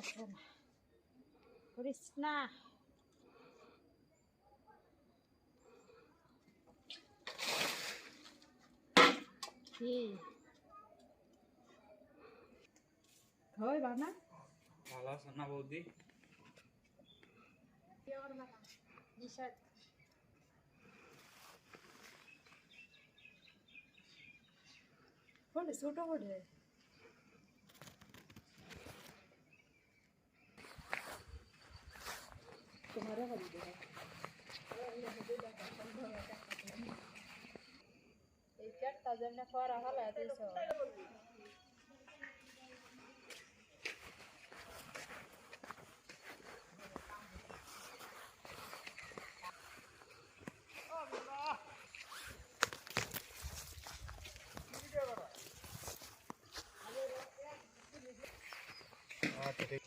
আছেন? করিস না। কি হয় বানা? ভালো আছেন না বৌদি? নিষেধ বলে ছোট বলে তোমার এই চারটা জন্য করা হলো দিয়েছ। আচ্ছা ঠিক।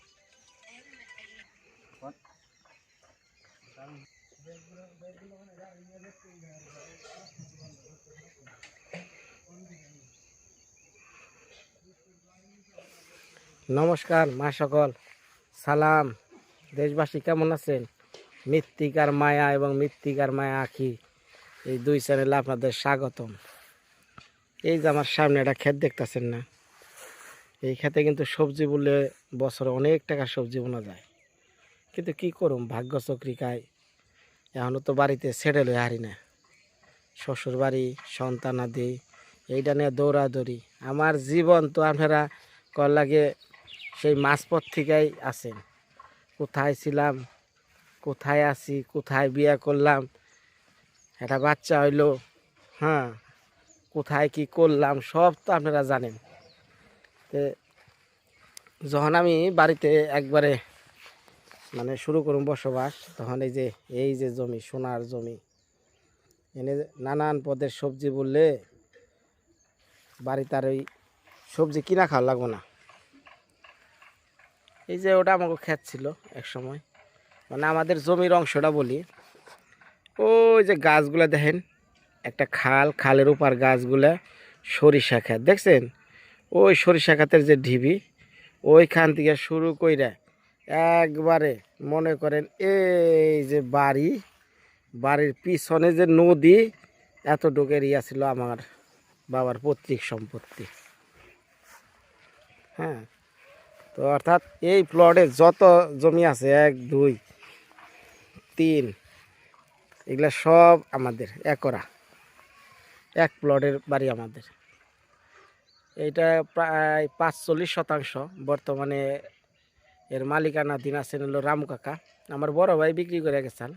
নমস্কার মা সকল, সালাম। দেশবাসী কেমন আছেন? মৃত্তিকার মায়া এবং মৃত্তিকার মায়া আঁখি এই দুই চ্যানেলে আপনাদের স্বাগতম। এই যে আমার সামনে একটা ক্ষেত দেখতেছেন না, এই ক্ষেতে কিন্তু সবজি বললে বছরে অনেক টাকার সবজি বোনা যায়, কিন্তু কি করুম, ভাগ্য চক্রিকায় এখনও তো বাড়িতে সেটেল হয়ে হারি না। শ্বশুর বাড়ি, সন্তানাদি, এইটা নিয়ে দৌড়াদৌড়ি। আমার জীবন তো আপনারা কর লাগে সেই মাঝপথ থেকেই আছেন। কোথায় ছিলাম, কোথায় আছি, কোথায় বিয়ে করলাম, একটা বাচ্চা হইলো, হ্যাঁ, কোথায় কি করলাম সব তো আপনারা জানেন। তো যখন আমি বাড়িতে একবারে মানে শুরু করুন বসবাস, তখন এই যে জমি, সোনার জমি, এনে নানান পদের সবজি বললে বাড়িতে আর ওই সবজি কিনা খাওয়া লাগবো না। এই যে ওটা আমাকে ক্ষেত ছিল এক সময়, মানে আমাদের জমির অংশটা বলি, ওই যে গাছগুলো দেখেন, একটা খালের উপর গাছগুলা সরিষা ক্ষেত দেখছেন, ওই সরিষা ক্ষেতের যে ঢিবি, ওইখান থেকে শুরু কইরা একবারে মনে করেন এই যে বাড়ির পিছনে যে নদী, এতটুকু এরিয়া ছিল আমার বাবার পৈতৃক সম্পত্তি। হ্যাঁ, তো অর্থাৎ এই প্লটে যত জমি আছে 1 2 3, এগুলা সব আমাদের একরা, এক প্লটের বাড়ি আমাদের। এইটা প্রায় 45%। বর্তমানে এর মালিকানাধীন আছেন হলো রামু কাকা, আমার বড় ভাই বিক্রি করে গেছেন।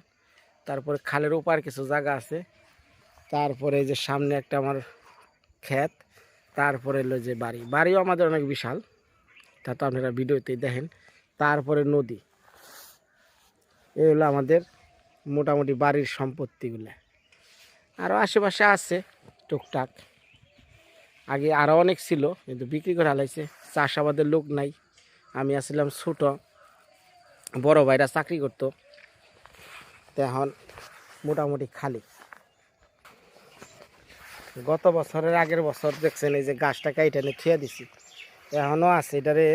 তারপরে খালের ওপার কিছু জায়গা আছে, তারপরে যে সামনে একটা আমার ক্ষেত, তারপরে হলো যে বাড়িও আমাদের অনেক বিশাল, তা তো আপনারা ভিডিওতেই দেখেন। তারপরে নদী, এই হলো আমাদের মোটামুটি বাড়ির সম্পত্তিগুলো। আরও আশেপাশে আছে টুকটাক, আগে আরও অনেক ছিল কিন্তু বিক্রি করে হালাইছে। চাষাবাদের লোক নাই, আমি আসছিলাম ছোট, বড় ভাইরা চাকরি করতো, তো এখন মোটামুটি খালি। গত বছরের আগের বছর দেখছেন এই যে গাছটা কাইটে এনে থিয়া দিছি, এখনও আছে। এটারে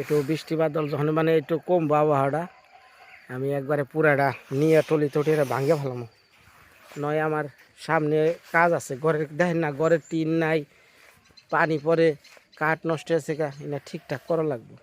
একটু বৃষ্টি বাদল যখন মানে একটু কমবো আবহাওয়াটা, আমি একবারে পুরাটা নিয়ে টলি টলি ভাঙে ফেলাম। নয় আমার সামনে কাজ আছে, ঘরের দেখেন না, ঘরের টিন নাই, পানি পরে, কাঠ নষ্ট হয়েছে, এটা ঠিকঠাক করা লাগবে।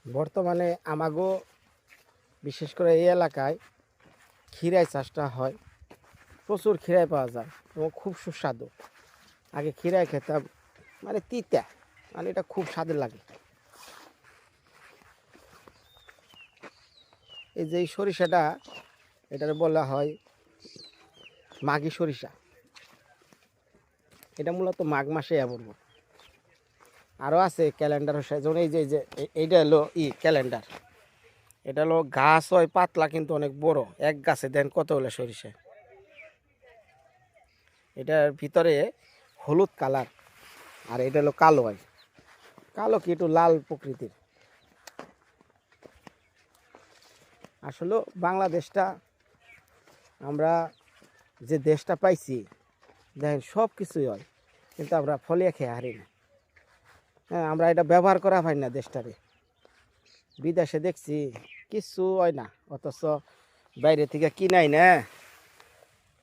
বর্তমানে আমাগো বিশেষ করে এই এলাকায় ক্ষীরাই চাষটা হয়, প্রচুর ক্ষীরাই পাওয়া যায় এবং খুব সুস্বাদু। আগে ক্ষীরাই খেতাম, মানে তিতা, মানে এটা খুব স্বাদের লাগে। এই যে এই সরিষাটা, এটার বলা হয় মাঘি সরিষা। এটা মূলত মাঘ মাসে পড়বো। আরও আছে ক্যালেন্ডার, যেমন এইটা হলো ক্যালেন্ডার। এটা হলো গাছ হয় পাতলা কিন্তু অনেক বড়, এক গাছে দেন কত হলো সরিষা। এটার ভিতরে হলুদ কালার, আর এটা হলো কালো হয়, কালো কি একটু লাল প্রকৃতির। আসলে বাংলাদেশটা আমরা যে দেশটা পাইছি, দেখেন সব কিছুই হয়, কিন্তু আমরা ফলিয়া খেয়ে হারি না। হ্যাঁ, আমরা এটা ব্যবহার করা হয় না দেশটারে। বিদেশে দেখছি কিছু হয় না, অথচ বাইরে থেকে কিনাই না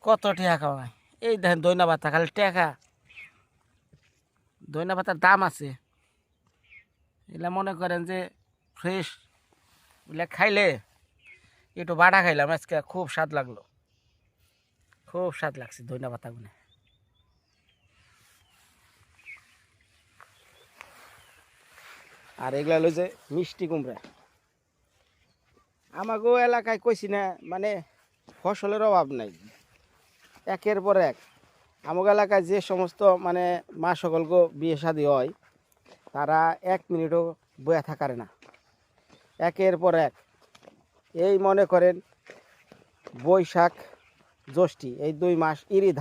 কত টাকা খাওয়ায়। এই দেখেন দইনা পাতা, খালি টাকা। দইনা পাতার দাম আছে, এগুলা মনে করেন যে ফ্রেশ, এগুলা খাইলে একটু বাটা খাইলাম আজকে, খুব স্বাদ লাগলো, খুব স্বাদ লাগছে দইনা পাতাগুলো। আর এগুলা হলো যে মিষ্টি কুমড়া। আমাগো এলাকায় কইছি না, মানে ফসলের অভাব নাই, একের পর এক। আমাগো এলাকায় যে সমস্ত মানে মা সকলকে বিয়ে শাদী হয়, তারা 1 মিনিটও বয়া থাকারে না, একের পর এক। এই মনে করেন বৈশাখ জ্যৈষ্ঠী, এই 2 মাস ইরি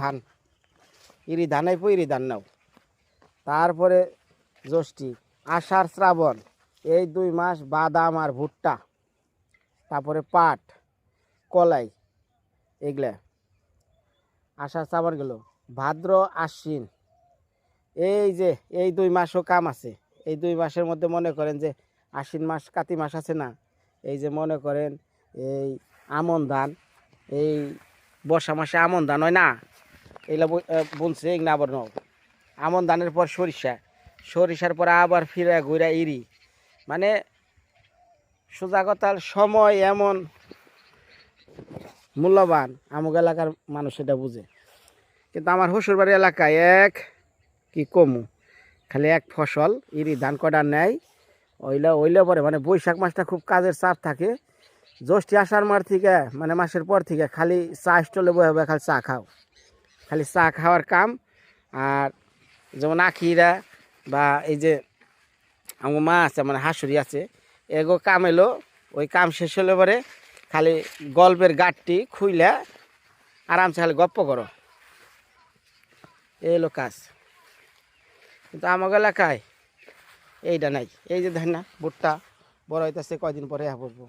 ধান আইপো, ইরি ধান নাও। তারপরে জ্যৈষ্ঠী, আষাঢ় শ্রাবণ, এই 2 মাস বাদাম আর ভুট্টা, তারপরে পাট, কলাই, এগুলা। আষাঢ় শ্রাবণ গেল, ভাদ্র আশ্বিন, এই 2 মাসও কাম আছে। এই 2 মাসের মধ্যে মনে করেন যে আশ্বিন মাস, কাতি মাস আছে না, এই যে মনে করেন এই আমন ধান, এই বর্ষা মাসে আমন ধান হয় না, এগুলা বুনছে, এগুলো আবার নাও। আমন ধানের পর সরিষার পর আবার ফিরে ঘুরা ইরি। মানে সোজা কথার সময় এমন মূল্যবান, আমুক এলাকার মানুষ এটা বুঝে। কিন্তু আমার শ্বশুরবাড়ি এলাকায় কি কমু, খালি এক ফসল ইরি ধান কটা নেয়, ওইলে পরে মানে বৈশাখ মাসটা খুব কাজের চাপ থাকে। জ্যৈষ্ঠী আষাঢ় মাস থেকে মানে মাসের পর থেকে খালি চা স্টলে বয়ে খালি চা খাও, খালি চা খাওয়ার কাম। আর যেমন আখিরা বা এই যে আমার মা আছে, মানে হাসুরি আছে, এগো কাম এলো, ওই কাম শেষ হলে পরে খালি গল্পের গাঠটি খুইলে আরামসে খালি গপ্প করো, এই হলো কাজ। কিন্তু আমার এলাকায় এইটা নাই। এই যে দেখেন না ভুট্টা বড় হইতেছে, কয়দিন পরে পড়বো।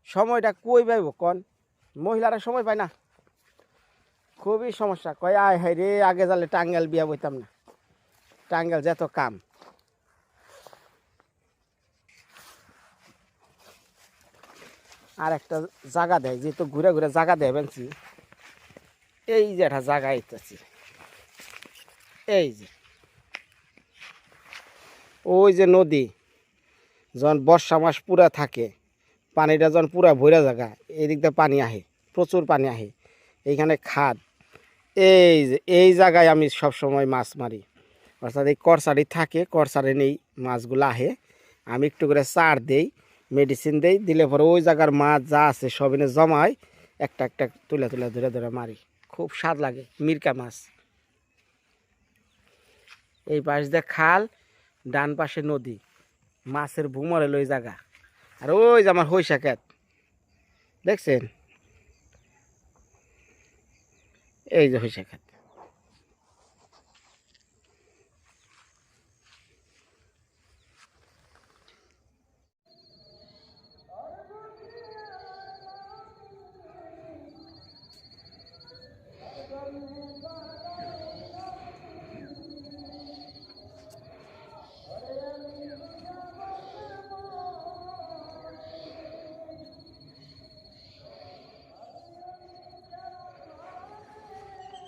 সময়টা কই পাইব কন, মহিলারা সময় পায় না, খুবই সমস্যা। কয় আয় হাই রে, আগে যালে টাঙ্গাইল বিয়া বইতাম না, টাঙ্গাইল যত কাম। আর একটা জায়গা দেয়, যেহেতু ঘুরে ঘুরে জায়গা দেয় বেঞ্চি, এই যে একটা জায়গা আইতেছি, এই যে ওই যে নদী যখন বর্ষা মাস পুরা থাকে, পানিটা যখন পুরা ভরা জায়গা, এই দিক দিয়ে পানি আহে, প্রচুর পানি আহে, এইখানে খাদ। এই জায়গায় আমি সব সময় মাছ মারি, অর্থাৎ এই করসারি থাকে, করসারি নেই মাছগুলো আহে, আমি একটু করে চার দেই, মেডিসিন দেই, দিলে পরে ওই জায়গার মাছ যা আছে সব এনে জমাই, একটা একটা তুলে তুলে ধরে ধরে মারি, খুব স্বাদ লাগে। মিরকা মাছ, এই পাশ দিয়ে খাল, ডান পাশে নদী, মাছের ভুমরে ওই জায়গা। আর ওই যে আমার হইসা ক্ষেত দেখছেন, এই যে হইসা ক্ষেত।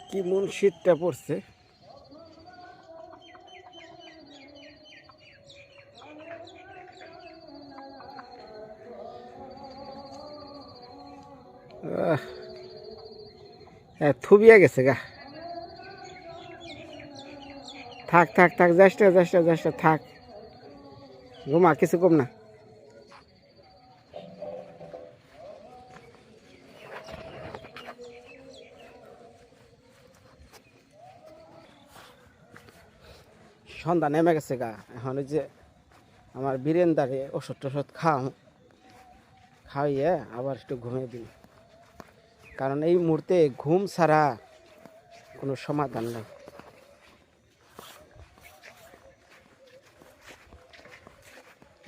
কি মন শীতটা পড়ছে। থুবিয়া গেছে গা, থাক থাক থাক, যাসটা যাসটা যাসটা থাক, ঘুমা, কিছু কম না। সন্ধ্যা নেমে গেছে গা, এখন ওই যে আমার বীরেন্দারে ওষুধ টষুধ খাওয়াইয়ে আবার একটু ঘুমিয়ে দিই, কারণ এই মুহূর্তে ঘুম ছাড়া কোনো সমাধান নেই।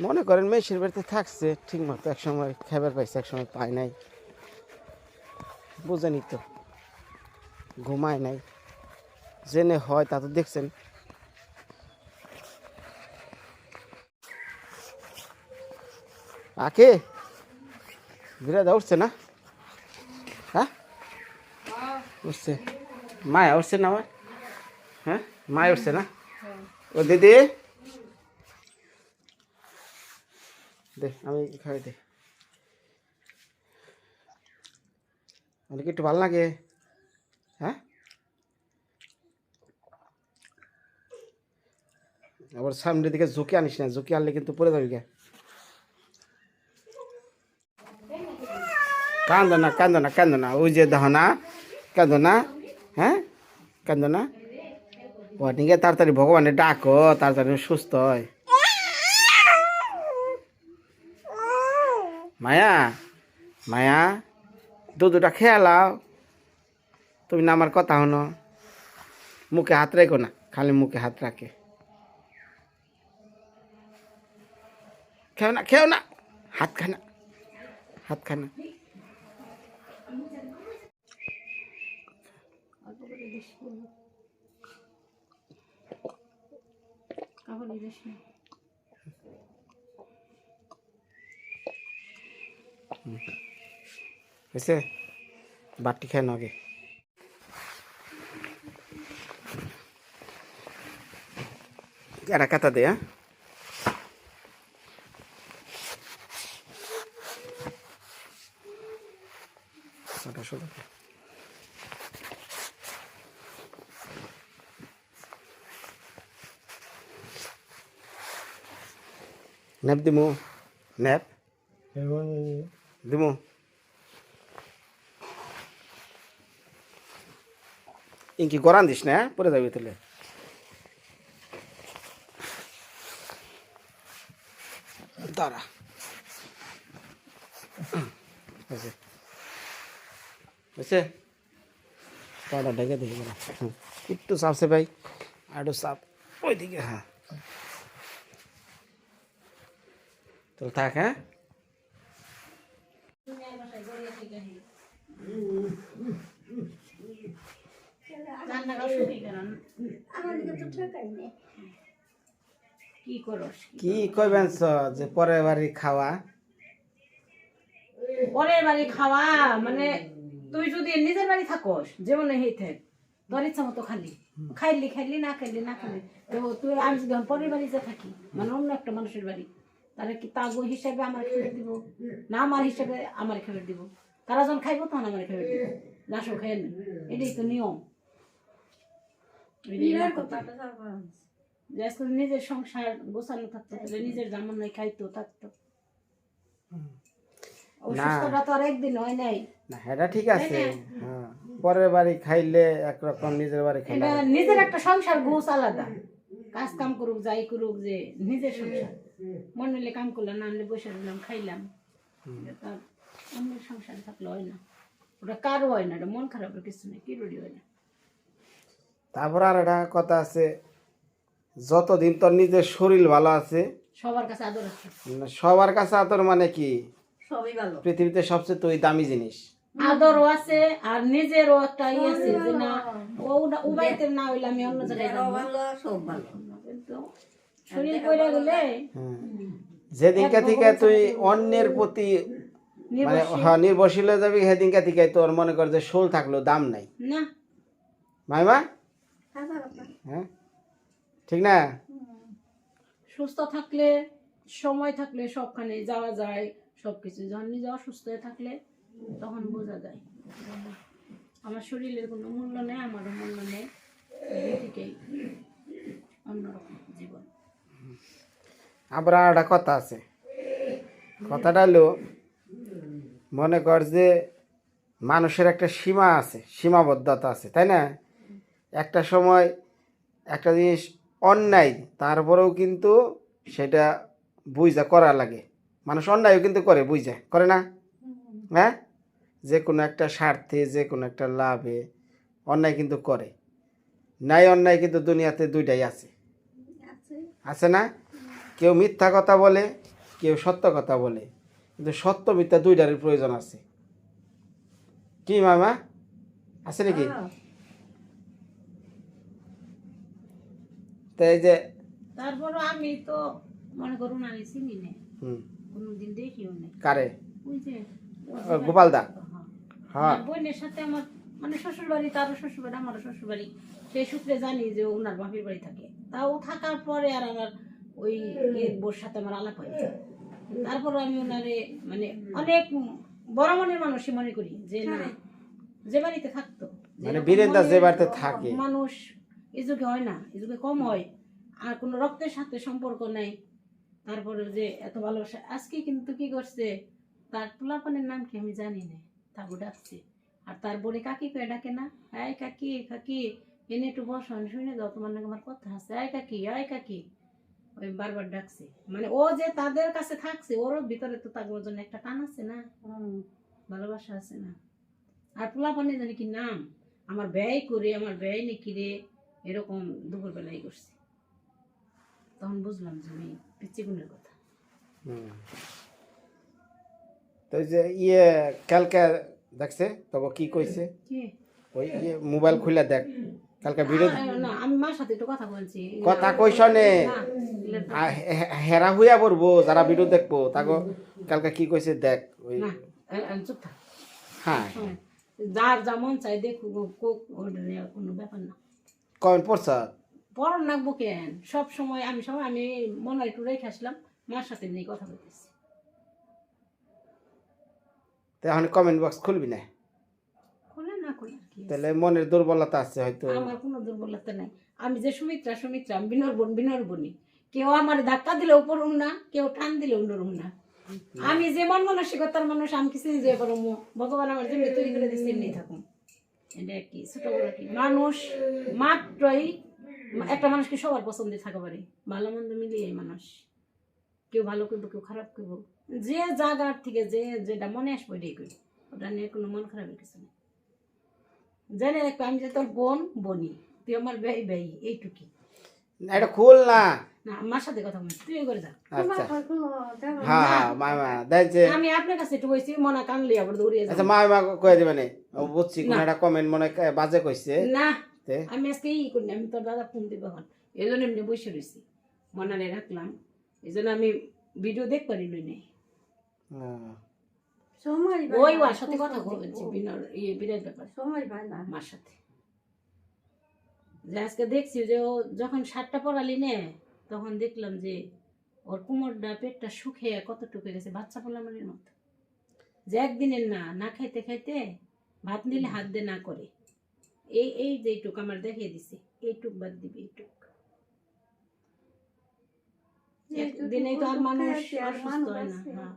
মনে করেন মেয়ের বাড়িতে থাকছে ঠিক মতো, একসময় খাবার পাইছে, একসময় পায় নাই, বুঝেনি তো, ঘুমায় নাই, জেনে হয় তা তো দেখছেন। আকে বিরাদা উঠছে না? হ্যাঁ উঠছে, মায়া উঠছে না আমার? হ্যাঁ মায়া উঠছে না? ও দিদি দে, আমি খাই দে, মানে কি একটু ভালো লাগে? হ্যাঁ আবার সামনের দিকে ঝুঁকে আনিস না, ঝুঁকে আনলে কিন্তু পড়ে যাবি গে। কান্দো না কান্দো না কান্দো না, ওই যে দেখো না, কান্দো না, হ্যাঁ কান্দো না, ওটিকে তাড়াতাড়ি ভগবানের ডাকো, তাড়াতাড়ি সুস্থ হয়। মায়া মায়া দুধটা খেয়ে লাও, তুমি না আমার কথা হনো, মুখে হাত রেখো না, খালি মুখে হাত রাখে, খেও না খেও না, হাত খানা হাত খানা। হয়েছে, বাটি খেয়ে নগে। এরা কাতা দে, হ্যাঁ নেপ দিমু, নেপ দিমু, ইনকি গরান দিস না, পরে যাবি তাহলে। দাঁড়া হয়েছে হয়েছে, পাটা ঢেকে দেখি না, একটু চাপছে ভাই, আরো চাপ ওইদিকে, হ্যাঁ তাহলে থাক, হ্যাঁ কি কইবেন যে পরের বাড়ি খাওয়া, পরের বাড়ি খাওয়া মানে তুই যদি নিজের বাড়ি থাকস যেমন হেই থাক, তোর ইচ্ছা মতো খালি খাইলি খাইলি, না খাইলি না খাইলি, তো তুই আমি যদি পরের বাড়িতে থাকি, মানে অন্য একটা মানুষের বাড়ি, তাহলে কি তাগো হিসাবে আমার খেয়ে দিব না, আমার হিসাবে আমার খেয়ে দিব, তারা যখন খাইবো তখন আমার খেয়ে দিব, লাশও খেয়ে নেই, এটাই তো নিয়ম। নিজের সংসার গোছানো থাকতো, তাহলে নিজের যেমন নাই খাইতো থাকতো, অসুস্থতা তো আর একদিন হয় নাই না, এটা ঠিক আছে, হ্যাঁ পরের বাড়ি খাইলে একরকম, নিজের বাড়ি খাইলে এটা নিজের একটা সংসার গোছ আলাদা, কাজ কাম করুক যাই করুক, যে নিজের সংসার মনে হলে কাম করলাম, না হলে বসে দিলাম খাইলাম, তার অন্যের সংসার থাকলে হয় না, ওটা কারো হয় না, এটা মন খারাপের কিছু নেই, কি রুড়ি হয় না। তারপর আর একটা কথা আছে, যতদিন তোর নিজের শরীর ভালো আছে সবার কাছে আদর আছে, সবার কাছে আদর, মানে কি সবই ভালো, পৃথিবীতে সবচেয়ে তুই দামি জিনিস, আদরও আছে আর নিজেরও একটা ইয়ে আছে যে না ও বাড়িতে না হইলে আমি অন্য জায়গায় যাবো, সব ভালো, কিন্তু শরীর কইরা গেলে যেদিনকে থেকে তুই অন্যের প্রতি মানে নির্ভরশীল হয়ে যাবি, সেদিনকে থেকে তোর মনে কর যে শোল থাকলেও দাম নাই না, মাইমা, হ্যাঁ ঠিক না? সুস্থ থাকলে সময় থাকলে সবখানে যাওয়া যায়, সবকিছু, যখন নিজে অসুস্থ হয়ে থাকলে তখন বোঝা যায় আমার শরীরের কোনো মূল্য নেই, আমারও মূল্য নেই, দুদিকেই অন্যরকম জীবন। আবার আর একটা কথা আছে, কথাটা হলো মনে কর যে মানুষের একটা সীমা আছে, সীমাবদ্ধতা আছে, তাই না? একটা সময় একটা জিনিস অন্যায়, তারপরেও কিন্তু সেটা বুঝা করা লাগে। মানুষ অন্যায়ও কিন্তু করে, বুঝা করে না? হ্যাঁ, যে কোনো একটা স্বার্থে, যে কোনো একটা লাভে অন্যায় কিন্তু করে। ন্যায় অন্যায় কিন্তু দুনিয়াতে দুইটাই আছে, আছে না? কেউ মিথ্যা কথা বলে, কেউ সত্য কথা বলে, কিন্তু সত্য মিথ্যা দুইটারই প্রয়োজন আছে। কি মামা, আছে নাকি? তো এই যে তারপরও আমি তো মনে করুন আমি চিনি না, হুম, কোনোদিন দেখিও না। কারে? ওই যে গোপাল দা। হ্যাঁ। হ্যাঁ, আমার বোনের সাথে আমার মানে শ্বশুর বাড়ি, তারও শ্বশুর বাড়ি, আমারও শ্বশুর বাড়ি, সেই সূত্রে জানি যে ওনার বাপের বাড়ি থাকে। তাও থাকার পরে আর আমার ওই বোর সাথে আমার আলাপ হয়। তারপর আমি ওনারে মানে অনেক বড় মনের মানুষই মনে করি, যে না, যে বাড়িতে থাকতো, মানে বীরেন্দা যে বাড়িতে থাকে মানুষ এই যুগে হয় না, এই যুগে কম হয়, আর কোনো রক্তের সাথে সম্পর্ক নাই, তারপরে যে এত ভালোবাসা। আজকে কিন্তু কি করছে, তার পোলাপানের নাম কি আমি জানি না, তাকে ডাকছে, আর তার বোনে কাকি করে ডাকে না, আয় কাকি কাকি, এনে একটু বসন, শুনে যাও, তোমার নাকি আমার কথা আছে, আয় কাকি আয় কাকি, ওই বারবার ডাকছে। মানে ও যে তাদের কাছে থাকছে, ওর ভিতরে তো তার জন্য একটা টান আছে না, ভালোবাসা আছে না। আর পোলাপানে জানি কি নাম, আমার ব্যয় করে, আমার ব্যয় নাকি রে, এরকম দুপুরবেলায় করছে। তখন বুঝলাম যে আমি পিচিগুনের কথা। হুম। তো এই যে কালকে দেখছে তবে কি কইছে, কি ওই মোবাইল খুলে দেখ, কালকে ভিডিও না, আমি মার সাথে একটু কথা বলছি। কথা কইস নে, না, হেরা হইয়া পড়বো যারা ভিডিও দেখবো, তাকে কালকে কি কইছে দেখ। ওই না, চুপ থাক। হ্যাঁ, যার যেমন চাই দেখুক, কোক, ওটা নিয়ে কোনো ব্যাপার না। কমেন্ট পড়ছ? পড়ার নাকবো কেন, সব সময় আমি মনে একটু রেখে আসলাম, মার সাথে নিয়ে কথা বলতেছি। তো এখন কমেন্ট বক্স খুলবি না? খোলে না খোলে আর কি, তাহলে মনের দুর্বলতা আছে হয়তো। আমার কোনো দুর্বলতা নাই। আমি যে সুমিত্রা, আমি বিনর বনি, কেউ আমার ধাক্কা দিলেও পড়ুম না, কেউ টান দিলেও নড়ুম না। আমি যেমন মানসিকতার মানুষ, আমি কিছু যে পারম, ভগবান আমার যেমনি তৈরি করে দিচ্ছে এমনি থাকুন। এটা কি ছোট বড় কি, মানুষ মাত্রই একটা মানুষকে সবার পছন্দে থাকা পারে, ভালো মন্দ মিলিয়ে মানুষ, কেউ ভালো করবো কেউ খারাপ করবো, যে জায়গার থেকে যে যেটা মনে আসবো এটাই করি, ওটা নিয়ে কোনো মন খারাপের কিছু নেই। জানে রাখবে, আমি যে তোর বোন বনি, তুই আমার ব্যয় ব্যয়, এইটুকি। এটা খুল না। না, আমার সাথে কথা বলছি, তুই করে যা। আচ্ছা, হ্যাঁ হ্যাঁ, মামা দেখছে। আমি আপনার কাছে একটু বলছি, মনে কানলে আবার দৌড়িয়ে আচ্ছা, যাবো। মামা কয়ে দিবে না, বুঝছি কোন না। একটা কমেন্ট মনে হয় বাজে কইছে। না, তে আমি আজকে ই করি না, আমি তোর দাদা ফোন দিব এখন, এই জন্য এমনি বসে রয়েছি, মনারে রাখলাম, এই জন্য আমি ভিডিও দেখ পারি নাই। হ্যাঁ। ওই ওর সাথে কথা বলছি বিরাট ব্যাপার, মার সাথে। যে আজকে দেখছি যে ও যখন শার্টটা পরালি নে, তখন দেখলাম যে ওর কোমরটা পেটটা শুকিয়ে কতটুকু গেছে, বাচ্চা পোলামানের মতো, যে একদিনের না, না খাইতে খাইতে ভাত নিলে হাত দিয়ে না করে, এই যে এইটুক আমার দেখিয়ে দিছে, এইটুক বাদ দিবি, এইটুক। একদিনে তো আর মানুষ অসুস্থ হয় না। হ্যাঁ,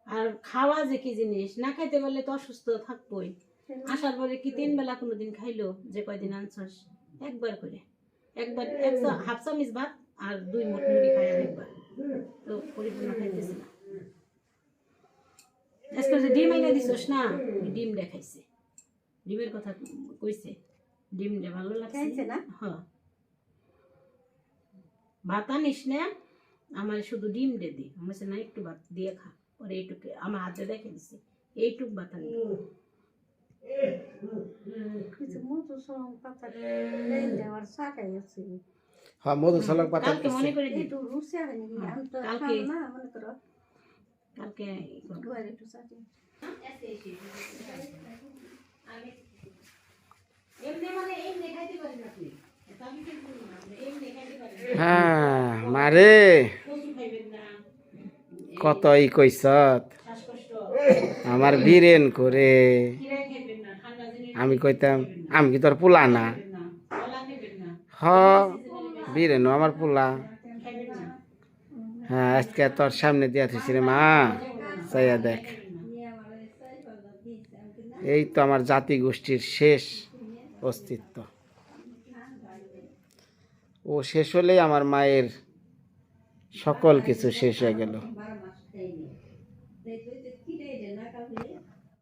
আর খাওয়া যে কি জিনিস, না খাইতে পারলে তো অসুস্থ থাকবোই। আসার পরে কি 3 বেলা কোনোদিন খাইলো, যে কয়দিন আনছস, একবার করে, একবার হাফ চামিচ ভাত আর 2 মুঠ মুড়ি খাই একবার, তো পরিপূর্ণ খাইতেছে না। আজকে যে ডিম আইনা দিছস না, ডিম দেখাইছে, ডিমের কথা কইছে, ডিমটা ভালো লাগছে না। হ্যাঁ, ভাত আনিস না, আমার শুধু ডিম দে দি, আমার না একটু ভাত দিয়ে খা, ওরে এইটুকু আমার হাতে দেখে দিছে, এইটুক ভাত আনি। হ্যাঁ, মধু সলক পাতা কালকে মনে করে দিই, কালকে হ্যাঁ মারে কতই কইছত আমার বীরেন করে, আমি কইতাম আমি কি তোর পোলা না? হ, বীরেন আমার পোলা। হ্যাঁ, আজকে তোর সামনে দিয়া থুইছি রে মা, চাইয়া দেখ, এই তো আমার জাতি গোষ্ঠীর শেষ অস্তিত্ব। ও শেষ হলেই আমার মায়ের সকল কিছু শেষ হয়ে গেল।